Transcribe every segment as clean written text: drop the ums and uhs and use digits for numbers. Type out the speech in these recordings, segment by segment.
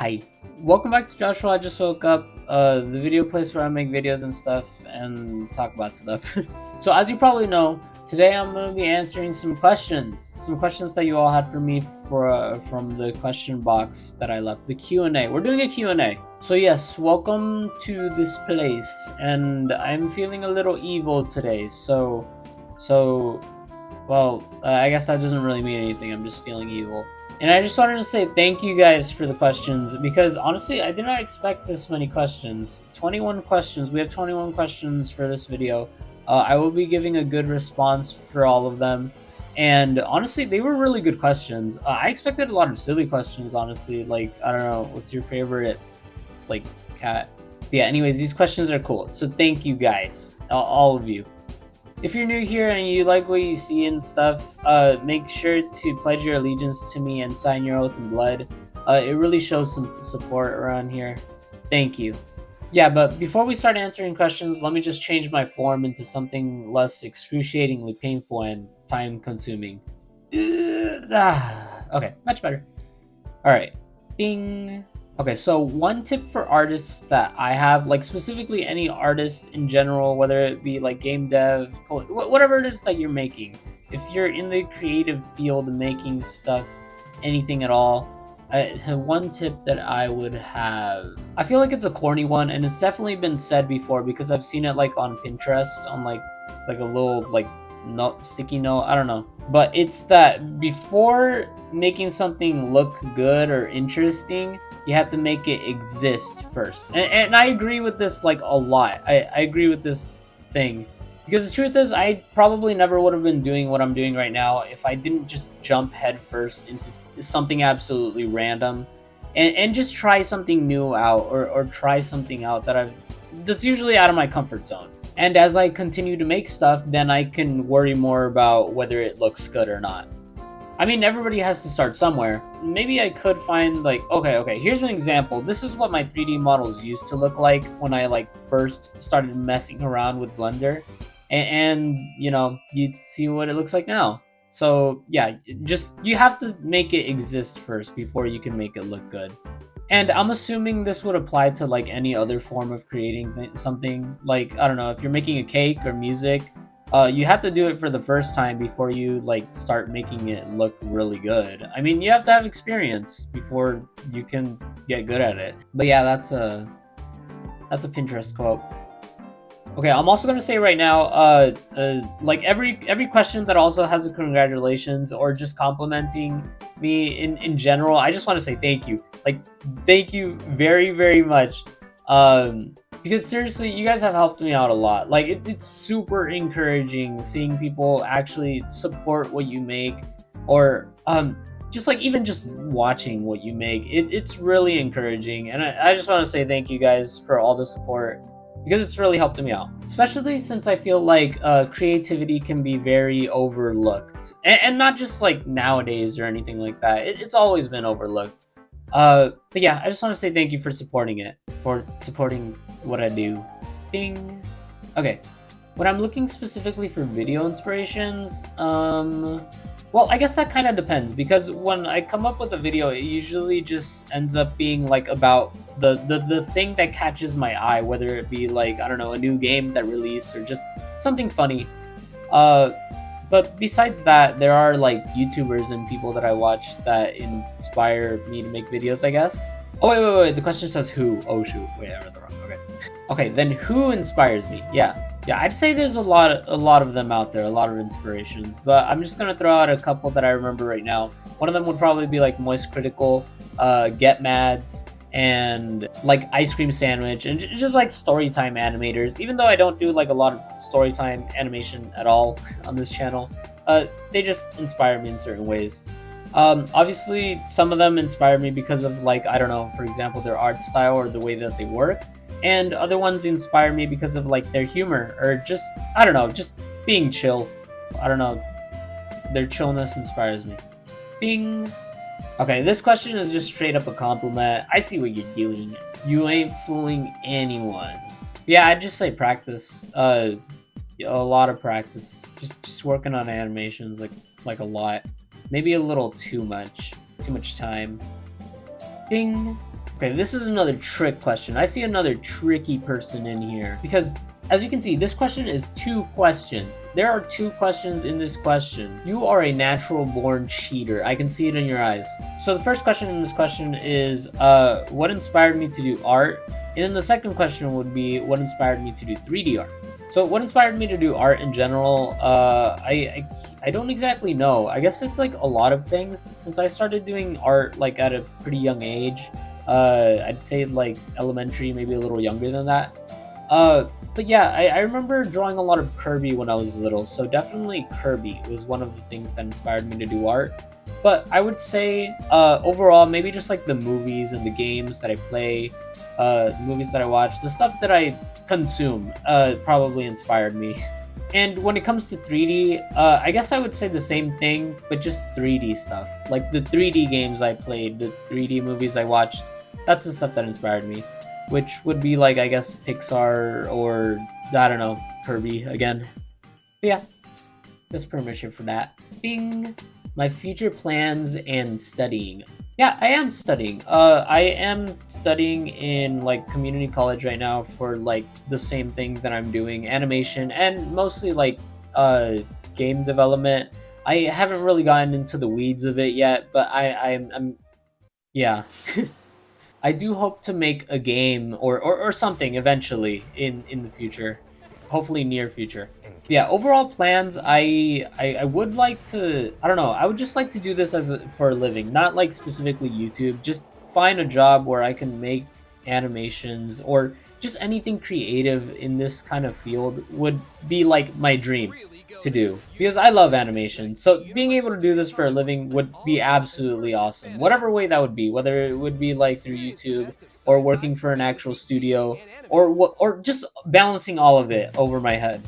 Hi, welcome back to Joshua. I just woke up. The video place where I make videos and stuff and talk about stuff. So as you probably know, today I'm going to be answering some questions that you all had for me from the question box that I left, the Q&A. We're doing a Q&A. So yes, welcome to this place, and I'm feeling a little evil today. I guess that doesn't really mean anything. I'm just feeling evil. And I just wanted to say thank you guys for the questions, because honestly, I did not expect this many questions. 21 questions. We have 21 questions for this video. I will be giving a good response for all of them. And honestly, they were really good questions. I expected a lot of silly questions, honestly. Like, I don't know, what's your favorite, like, cat? But yeah, anyways, these questions are cool. So thank you guys, all of you. If you're new here and you like what you see and stuff, make sure to pledge your allegiance to me and sign your oath in blood. It really shows some support around here. Thank you. Yeah, but before we start answering questions, let me just change my form into something less excruciatingly painful and time-consuming. Okay, much better. All right. Ding. Okay, so one tip for artists that I have, like specifically any artist in general, whether it be like game dev, whatever it is that you're making, if you're in the creative field making stuff, anything at all, one tip that I would have, I feel like it's a corny one, and it's definitely been said before because I've seen it like on Pinterest on like a little like note, sticky note, I don't know, but it's that before making something look good or interesting, you have to make it exist first. And I agree with this like a lot. I agree with this thing, because the truth is I probably never would have been doing what I'm doing right now if I didn't just jump headfirst into something absolutely random and just try something new out, or try something out that's usually out of my comfort zone. And as I continue to make stuff, then I can worry more about whether it looks good or not. I mean, everybody has to start somewhere. Maybe I could find like, okay, here's an example. This is what my 3D models used to look like when I like first started messing around with Blender. And you know, you see what it looks like now. So yeah, just, you have to make it exist first before you can make it look good. And I'm assuming this would apply to like any other form of creating something. Like, I don't know, if you're making a cake or music, you have to do it for the first time before you like start making it look really good. I mean, you have to have experience before you can get good at it. But yeah, that's a Pinterest quote. Okay, I'm also gonna say right now, like every question that also has a congratulations or just complimenting me in general, I just want to say thank you. Like, thank you very, very much. Because seriously, you guys have helped me out a lot. Like, it's super encouraging seeing people actually support what you make, or just like even just watching what you make. It's really encouraging, and I just want to say thank you guys for all the support, because it's really helped me out, especially since I feel like creativity can be very overlooked, and not just like nowadays or anything like that. It's always been overlooked. But yeah, I just want to say thank you for supporting it, for supporting what I do. Ding. Okay, when I'm looking specifically for video inspirations, well, I guess that kind of depends, because when I come up with a video, it usually just ends up being like about the thing that catches my eye, whether it be like, I don't know, a new game that released or just something funny. But besides that, there are like YouTubers and people that I watch that inspire me to make videos, I guess. Oh, wait. The question says who. Oh, shoot. Wait, I read the wrong. Okay, then who inspires me? Yeah, I'd say there's a lot of them out there, a lot of inspirations. But I'm just going to throw out a couple that I remember right now. One of them would probably be like Moist Critical, Get Mads, and like Ice Cream Sandwich, and just like storytime animators. Even though I don't do like a lot of storytime animation at all on this channel, they just inspire me in certain ways. Obviously, some of them inspire me because of like, I don't know, for example, their art style or the way that they work. And other ones inspire me because of like their humor, or just, I don't know, just being chill. I don't know, their chillness inspires me. Bing. Okay, this question is just straight up a compliment. I see what you're doing. You ain't fooling anyone. Yeah, I'd just say practice. A lot of practice. Just working on animations, like a lot. Maybe a little too much time. Ding. Okay, this is another trick question. I see another tricky person in here because as you can see, this question is 2 questions. There are 2 questions in this question. You are a natural born cheater. I can see it in your eyes. So the first question in this question is, what inspired me to do art? And then the second question would be, what inspired me to do 3D art? So what inspired me to do art in general? I don't exactly know. I guess it's like a lot of things. Since I started doing art like at a pretty young age, I'd say like elementary, maybe a little younger than that. But yeah, I remember drawing a lot of Kirby when I was little, so definitely Kirby was one of the things that inspired me to do art. But I would say, overall, maybe just like the movies and the games that I play, the movies that I watch, the stuff that I consume, probably inspired me. And when it comes to 3D, I guess I would say the same thing, but just 3D stuff. Like the 3D games I played, the 3D movies I watched, that's the stuff that inspired me. Which would be like, I guess, Pixar or, I don't know, Kirby again. But yeah, that's pretty much it for that. Bing! My future plans and studying. Yeah, I am studying. I am studying in like community college right now for like the same thing that I'm doing, animation and mostly like game development. I haven't really gotten into the weeds of it yet, but I'm yeah. I do hope to make a game or something eventually in the future, hopefully near future. Yeah, overall plans. I would like to. I don't know. I would just like to do this for a living, not like specifically YouTube. Just find a job where I can make animations or just anything creative in this kind of field would be like my dream to do because I love animation. So being able to do this for a living would be absolutely awesome. Whatever way that would be, whether it would be like through YouTube or working for an actual studio or just balancing all of it over my head.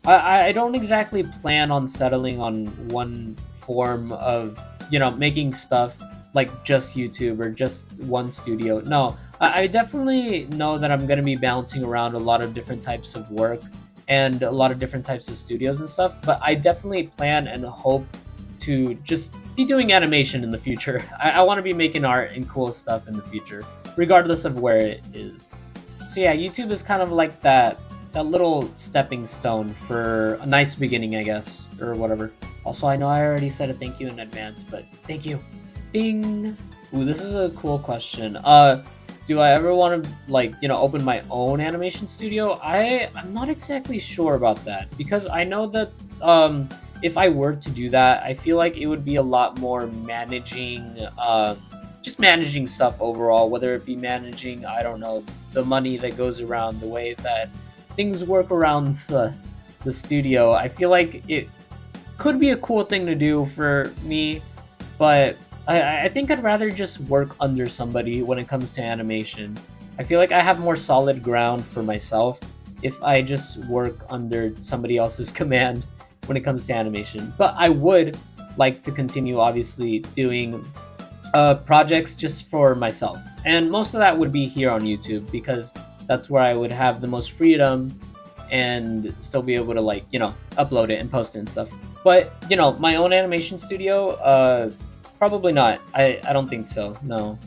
I don't exactly plan on settling on one form of, making stuff like just YouTube or just one studio. No, I definitely know that I'm going to be bouncing around a lot of different types of work and a lot of different types of studios and stuff, but I definitely plan and hope to just be doing animation in the future. I want to be making art and cool stuff in the future, regardless of where it is. So yeah, YouTube is kind of like that little stepping stone for a nice beginning, I guess, or whatever. Also, I know I already said a thank you in advance, but thank you. Ding. Ooh, this is a cool question. Do I ever want to open my own animation studio? I'm not exactly sure about that because I know that if I were to do that, I feel like it would be a lot more managing just managing stuff overall, whether it be managing, I don't know, the money that goes around, the way that things work around the studio. I feel like it could be a cool thing to do for me, but I think I'd rather just work under somebody when it comes to animation. I feel like I have more solid ground for myself if I just work under somebody else's command when it comes to animation. But I would like to continue, obviously, doing projects just for myself. And most of that would be here on YouTube because that's where I would have the most freedom and still be able to upload it and post it and stuff. But my own animation studio, probably not. I don't think so. No.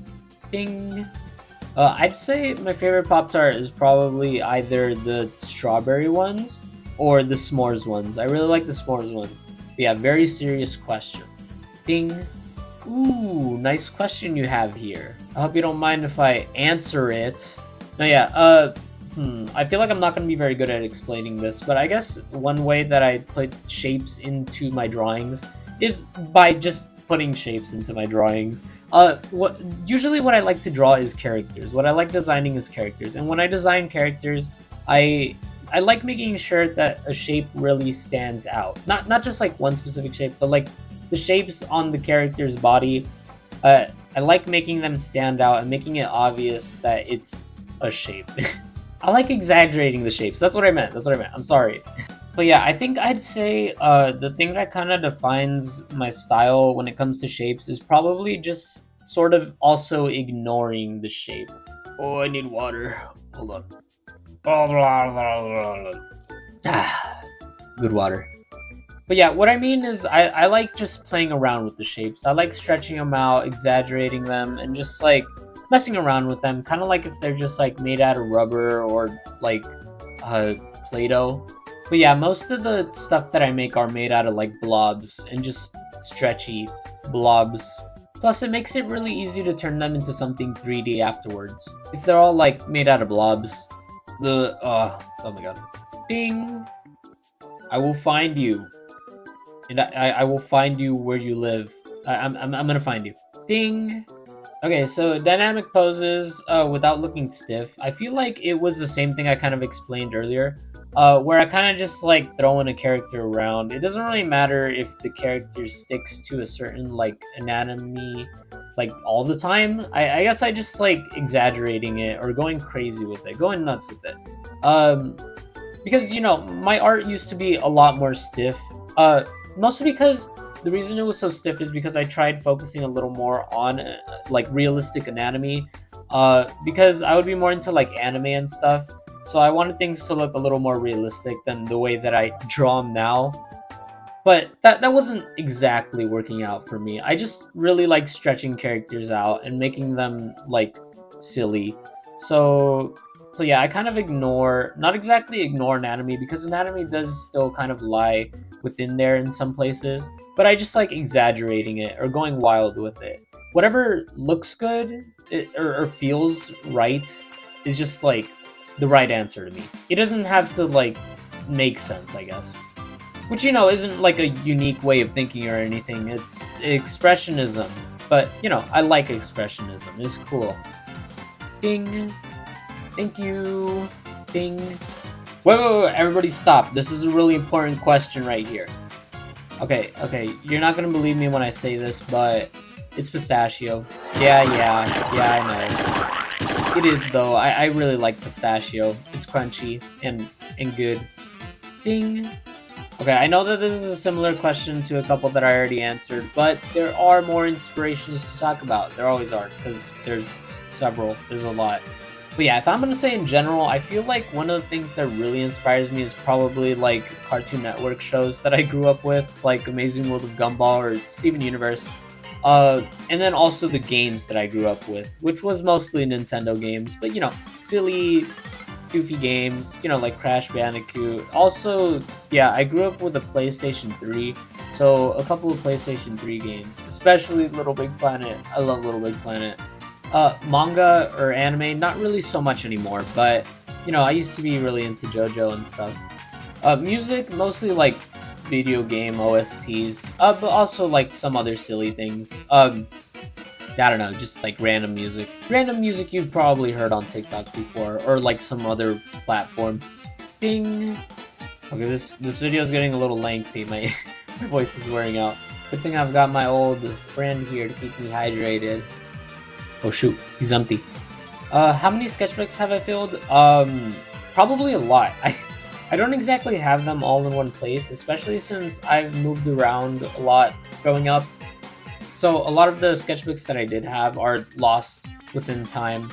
Ding. I'd say my favorite Pop-Tart is probably either the strawberry ones or the s'mores ones. I really like the s'mores ones. But yeah, very serious question. Ding. Ooh, nice question you have here. I hope you don't mind if I answer it. No, yeah, I feel like I'm not going to be very good at explaining this, but I guess one way that I put shapes into my drawings is by just putting shapes into my drawings. Usually what I like to draw is characters. What I like designing is characters. And when I design characters, I like making sure that a shape really stands out. Not just like one specific shape, but like the shapes on the character's body. I like making them stand out and making it obvious that it's a shape. I like exaggerating the shapes. That's what I meant. I'm sorry. But yeah, I think I'd say the thing that kind of defines my style when it comes to shapes is probably just sort of also ignoring the shape. Oh, I need water. Hold on. Ah, good water. But yeah, what I mean is I like just playing around with the shapes. I like stretching them out, exaggerating them, and just messing around with them, kind of like if they're just like made out of rubber or like uh, Play-Doh. But yeah, most of the stuff that I make are made out of like blobs and just stretchy blobs. Plus, it makes it really easy to turn them into something 3D afterwards. If they're all like made out of blobs, oh my god, ding! I will find you, and I will find you where you live. I'm gonna find you. Ding. Okay, so dynamic poses without looking stiff. I feel like it was the same thing I kind of explained earlier, where I kind of just like throwing a character around. It doesn't really matter if the character sticks to a certain like anatomy like all the time. I guess I just like exaggerating it or going crazy with it, going nuts with it. Um, because my art used to be a lot more stiff. Mostly because the reason it was so stiff is because I tried focusing a little more on like realistic anatomy. Because I would be more into like anime and stuff, so I wanted things to look a little more realistic than the way that I draw them now. But that wasn't exactly working out for me. I just really like stretching characters out and making them like silly. So so yeah, I kind of ignore, not exactly ignore anatomy, because anatomy does still kind of lie within there in some places, but I just like exaggerating it or going wild with it. Whatever looks good or feels right is just like the right answer to me. It doesn't have to like make sense, I guess. Which isn't like a unique way of thinking or anything. It's expressionism. But I like expressionism. It's cool. Ding. Thank you. Ding. Wait. Everybody stop. This is a really important question right here. Okay. You're not gonna believe me when I say this, but it's pistachio. Yeah, I know. It is though. I really like pistachio. It's crunchy and good. Ding. Okay, I know that this is a similar question to a couple that I already answered, but there are more inspirations to talk about. There always are, because there's several. There's a lot. But yeah, if I'm going to say in general, I feel like one of the things that really inspires me is probably like Cartoon Network shows that I grew up with, like Amazing World of Gumball or Steven Universe. And then also the games that I grew up with, which was mostly Nintendo games, but silly, goofy games, like Crash Bandicoot. Also, yeah, I grew up with a PlayStation 3, so a couple of PlayStation 3 games, especially Little Big Planet. I love Little Big Planet. Manga or anime, not really so much anymore, but I used to be really into JoJo and stuff. Music, mostly like video game OSTs, but also like some other silly things. I don't know, just like random music. Random music you've probably heard on TikTok before, or like some other platform. Ding! Okay, this video is getting a little lengthy. My voice is wearing out. Good thing I've got my old friend here to keep me hydrated. Oh shoot, he's empty. How many sketchbooks have I filled? Probably a lot. I don't exactly have them all in one place, especially since I've moved around a lot growing up. So a lot of the sketchbooks that I did have are lost within time.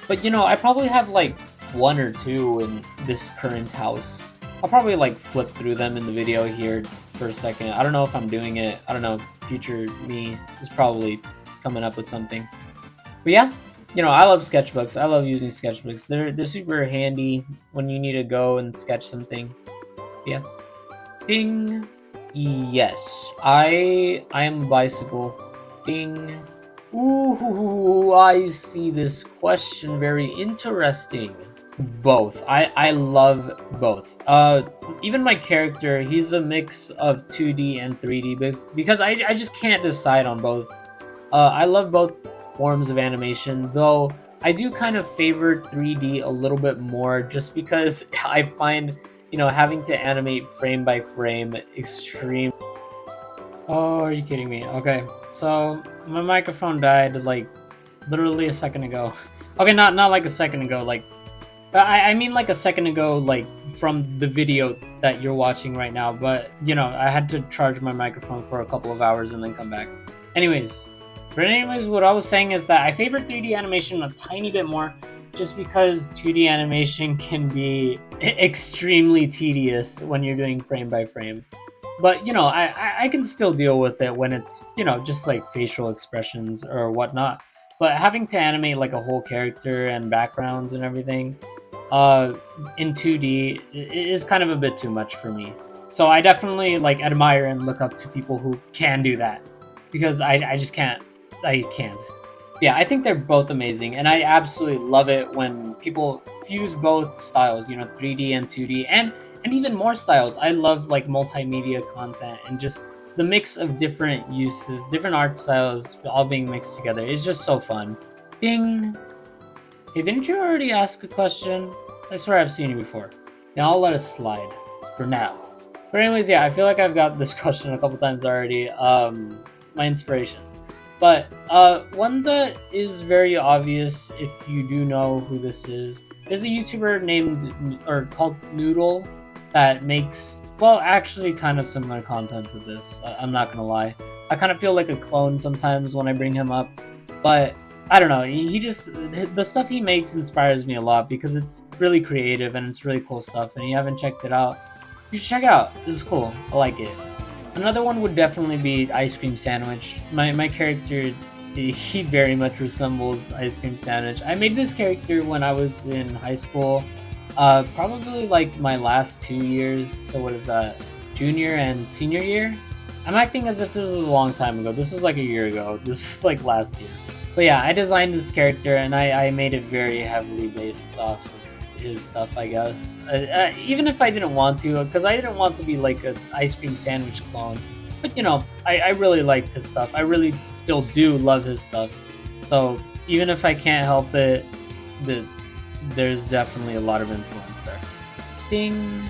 But I probably have like one or two in this current house. I'll probably like flip through them in the video here for a second. I don't know if I'm doing it. I don't know. Future me is probably coming up with something. But yeah, I love sketchbooks. I love using sketchbooks. They're super handy when you need to go and sketch something. Yeah. Ding. Yes, I am a bicycle. Ding. Ooh, I see this question. Very interesting. Both. I love both. Even my character, he's a mix of 2D and 3D because I just can't decide on both. I love both forms of animation, though I do kind of favor 3D a little bit more just because I find, having to animate frame by frame extreme. Oh, are you kidding me? Okay, so my microphone died like literally a second ago. Okay, not like a second ago, like I mean like a second ago, like from the video that you're watching right now. But I had to charge my microphone for a couple of hours and then come back. Anyways, what I was saying is that I favor 3D animation a tiny bit more, just because 2D animation can be extremely tedious when you're doing frame by frame. But I can still deal with it when it's just like facial expressions or whatnot. but having to animate like a whole character and backgrounds and everything uh in 2D is kind of a bit too much for me. So I definitely like admire and look up to people who can do that because I just can't. I can't. Yeah, I think they're both amazing, and I absolutely love it when people fuse both styles, 3D and 2D, and even more styles. I love like multimedia content and just the mix of different uses, different art styles, all being mixed together. It's just so fun. Ding. Hey, didn't you already ask a question? I swear I've seen you before. Now I'll let it slide for now. But anyways, yeah, I feel like I've got this question a couple times already. My inspirations. But one that is very obvious if you do know who this is. There's a YouTuber named or called Noodle that makes well actually kind of similar content to this. I'm not gonna lie. I kind of feel like a clone sometimes when I bring him up, but I don't know. He just the stuff he makes inspires me a lot because it's really creative and it's really cool stuff. And you haven't checked it out, you should check it out. It's cool. I like it. Another one would definitely be Ice Cream Sandwich. My character, he very much resembles Ice Cream Sandwich. I made this character when I was in high school, probably like my last 2 years. So what is that? Junior and senior year. I'm acting as if this was a long time ago. This was like a year ago. This was like last year. But yeah, I designed this character and I made it very heavily based off of his stuff, I guess. Even if I didn't want to, because I didn't want to be like an ice cream sandwich clone. But I really liked his stuff. I really still do love his stuff. So even if I can't help it, the there's definitely a lot of influence there. Ding.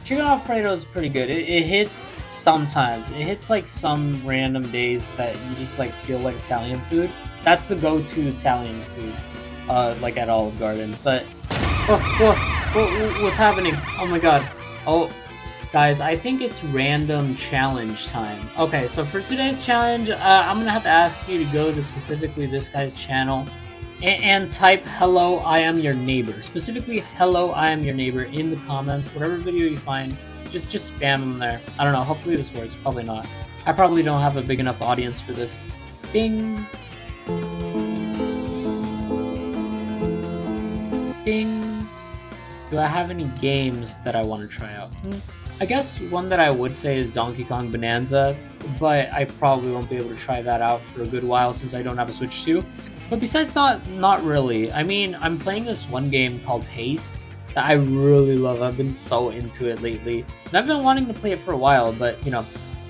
Chicken Alfredo is pretty good. It hits sometimes. It hits like some random days that you just like feel like Italian food. That's the go-to Italian food, like at Olive Garden. But what's happening? Oh my god! Oh, guys, I think it's random challenge time. Okay, so for today's challenge, I'm gonna have to ask you to go to specifically this guy's channel and type "Hello, I am your neighbor." Specifically, "Hello, I am your neighbor" in the comments. Whatever video you find, just spam them there. I don't know. Hopefully this works. Probably not. I probably don't have a big enough audience for this. Ding. Ding. Do I have any games that I want to try out? I guess one that I would say is Donkey Kong Bonanza, but I probably won't be able to try that out for a good while since I don't have a Switch 2. But besides not really. I mean, I'm playing this one game called Haste that I really love. I've been so into it lately. And I've been wanting to play it for a while, but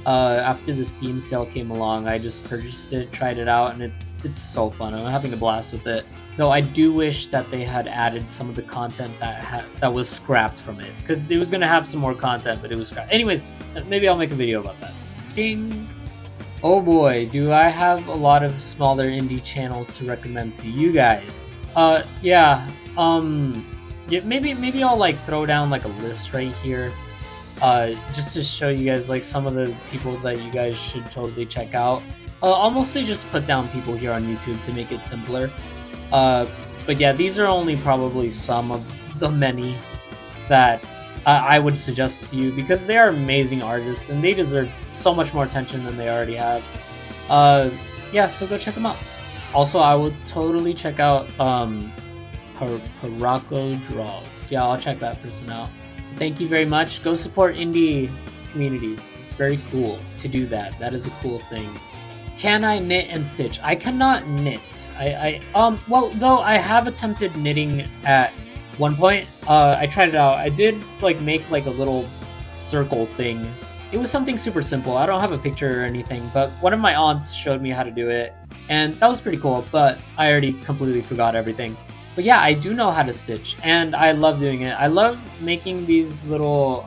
after the Steam sale came along, I just purchased it, tried it out, and it's so fun. I'm having a blast with it. Though I do wish that they had added some of the content that was scrapped from it, because it was gonna have some more content, but it was scrapped. Anyways, maybe I'll make a video about that. Ding. Oh boy, do I have a lot of smaller indie channels to recommend to you guys. Yeah, maybe I'll like throw down like a list right here, just to show you guys like some of the people that you guys should totally check out. I'll mostly just put down people here on YouTube to make it simpler. But yeah, these are only probably some of the many that I would suggest to you because they are amazing artists and they deserve so much more attention than they already have. Yeah, so go check them out. Also, I will totally check out Parako Draws. Yeah, I'll check that person out. Thank you very much. Go support indie communities. It's very cool to do that. That is a cool thing. Can I knit and stitch? I cannot knit. Well, though I have attempted knitting at one point. I tried it out. I did like make like a little circle thing. It was something super simple. I don't have a picture or anything, but one of my aunts showed me how to do it, and that was pretty cool, but I already completely forgot everything. But yeah, I do know how to stitch, and I love doing it. I love making these little,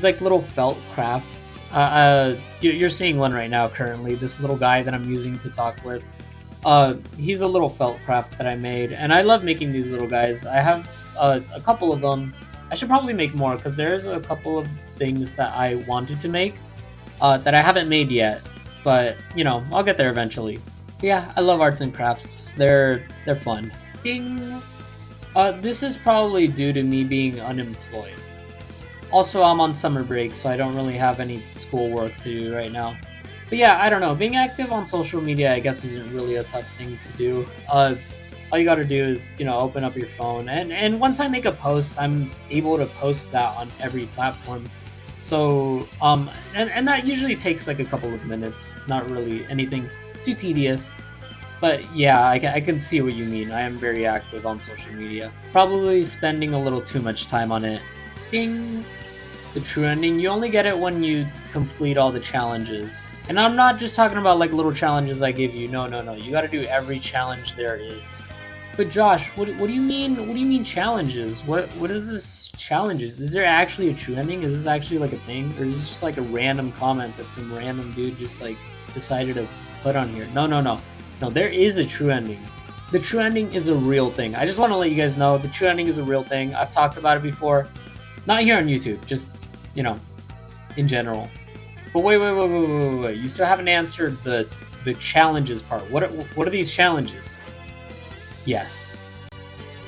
like little felt crafts. You're seeing one right now currently, this little guy that I'm using to talk with. He's a little felt craft that I made, and I love making these little guys. I have a couple of them. I should probably make more, because there's a couple of things that I wanted to make that I haven't made yet. But, I'll get there eventually. Yeah, I love arts and crafts. They're fun. Ding! This is probably due to me being unemployed. Also, I'm on summer break, so I don't really have any schoolwork to do right now. But yeah, I don't know. Being active on social media, I guess, isn't really a tough thing to do. All you got to do is, open up your phone, and once I make a post, I'm able to post that on every platform. So, and that usually takes like a couple of minutes. Not really anything too tedious. But yeah, I can see what you mean. I am very active on social media. Probably spending a little too much time on it. Ding. The true ending, you only get it when you complete all the challenges. And I'm not just talking about like little challenges I give you. No, no, no. You got to do every challenge there is. But Josh, what do you mean? What do you mean challenges? What is this challenges? Is there actually a true ending? Is this actually like a thing, or is this just like a random comment that some random dude just like decided to put on here? No, no, no, no. There is a true ending. The true ending is a real thing. I just want to let you guys know the true ending is a real thing. I've talked about it before, not here on YouTube, just you know, in general. But wait. You still haven't answered the challenges part. What are these challenges? Yes.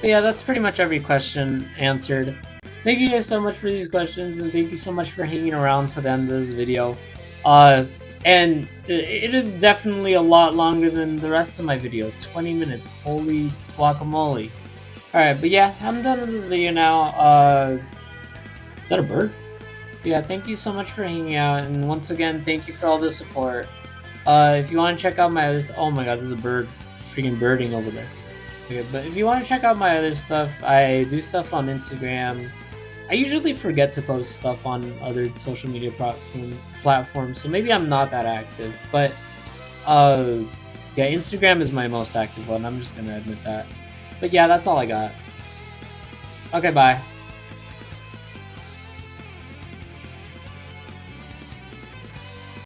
But yeah, that's pretty much every question answered. Thank you guys so much for these questions, and thank you so much for hanging around to the end of this video. Uh, and it is definitely a lot longer than the rest of my videos. 20 minutes. Holy guacamole. Alright, but yeah, I'm done with this video now. Is that a bird? Yeah, thank you so much for hanging out, and once again, thank you for all the support. If you want to check out my other, oh my god, there's a bird, freaking birding over there. Okay, but if you want to check out my other stuff, I do stuff on Instagram. I usually forget to post stuff on other social media platforms, so maybe I'm not that active. But uh, yeah, Instagram is my most active one. I'm just gonna admit that. But yeah, that's all I got. Okay, bye.